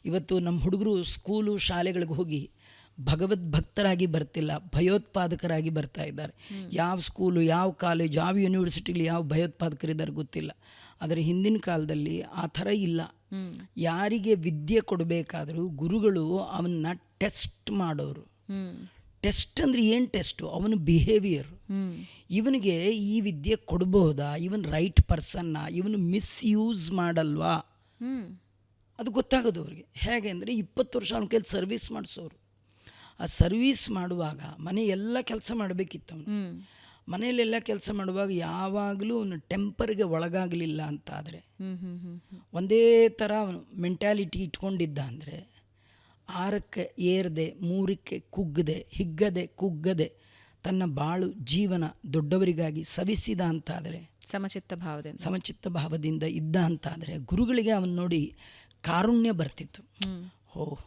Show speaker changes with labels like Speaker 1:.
Speaker 1: ಇವತ್ತು ನಮ್ಮ ಹುಡುಗರು ಸ್ಕೂಲು ಶಾಲೆಗಳಿಗೆ ಹೋಗಿ ಭಗವದ್ಭಕ್ತರಾಗಿ ಬರ್ತಿಲ್ಲ, ಭಯೋತ್ಪಾದಕರಾಗಿ ಬರ್ತಾ ಇದ್ದಾರೆ. ಯಾವ ಸ್ಕೂಲು, ಯಾವ ಕಾಲೇಜು, ಯಾವ ಯೂನಿವರ್ಸಿಟಿಲಿ ಯಾವ ಭಯೋತ್ಪಾದಕರಿದ್ದಾರೆ ಗೊತ್ತಿಲ್ಲ. ಆದರೆ ಹಿಂದಿನ ಕಾಲದಲ್ಲಿ ಆ ಥರ ಇಲ್ಲ. ಯಾರಿಗೆ ವಿದ್ಯೆ ಕೊಡಬೇಕಾದರೂ ಗುರುಗಳು ಅವನ್ನ ಟೆಸ್ಟ್ ಮಾಡೋರು. ಟೆಸ್ಟ್ ಅಂದರೆ ಏನು ಟೆಸ್ಟು? ಅವನ ಬಿಹೇವಿಯರ್. ಇವನಿಗೆ ಈ ವಿದ್ಯೆ ಕೊಡಬಹುದಾ, ಇವನ್ ರೈಟ್ ಪರ್ಸನ್ನ, ಇವನು ಮಿಸ್ಯೂಸ್ ಮಾಡಲ್ವಾ, ಅದು ಗೊತ್ತಾಗೋದು ಅವ್ರಿಗೆ. ಹೇಗೆ ಅಂದರೆ 20 ವರ್ಷ ಅವನ ಕೈಲಿ ಸರ್ವಿಸ್ ಮಾಡಿಸೋರು. ಆ ಸರ್ವೀಸ್ ಮಾಡುವಾಗ ಮನೆ ಎಲ್ಲ ಕೆಲಸ ಮಾಡಬೇಕಿತ್ತು ಅವನು. ಮನೆಯಲ್ಲೆಲ್ಲ ಕೆಲಸ ಮಾಡುವಾಗ ಯಾವಾಗಲೂ ಅವನು ಟೆಂಪರ್ಗೆ ಒಳಗಾಗಲಿಲ್ಲ ಅಂತಾದರೆ, ಒಂದೇ ಥರ ಅವನು ಮೆಂಟ್ಯಾಲಿಟಿ ಇಟ್ಕೊಂಡಿದ್ದ ಅಂದರೆ 6ಕ್ಕೆ ಏರದೆ 3ಕ್ಕೆ ಕುಗ್ಗದೆ, ಹಿಗ್ಗದೆ ಕುಗ್ಗದೆ ತನ್ನ ಬಾಳು ಜೀವನ ದೊಡ್ಡವರಿಗಾಗಿ ಸವಿಸಿದ ಅಂತಾದರೆ, ಸಮಚಿತ್ತ ಭಾವದಿಂದ ಇದ್ದ ಅಂತಾದರೆ ಗುರುಗಳಿಗೆ ಅವನು ನೋಡಿ ಕಾರುಣ್ಯ ಬರ್ತಿತ್ತು.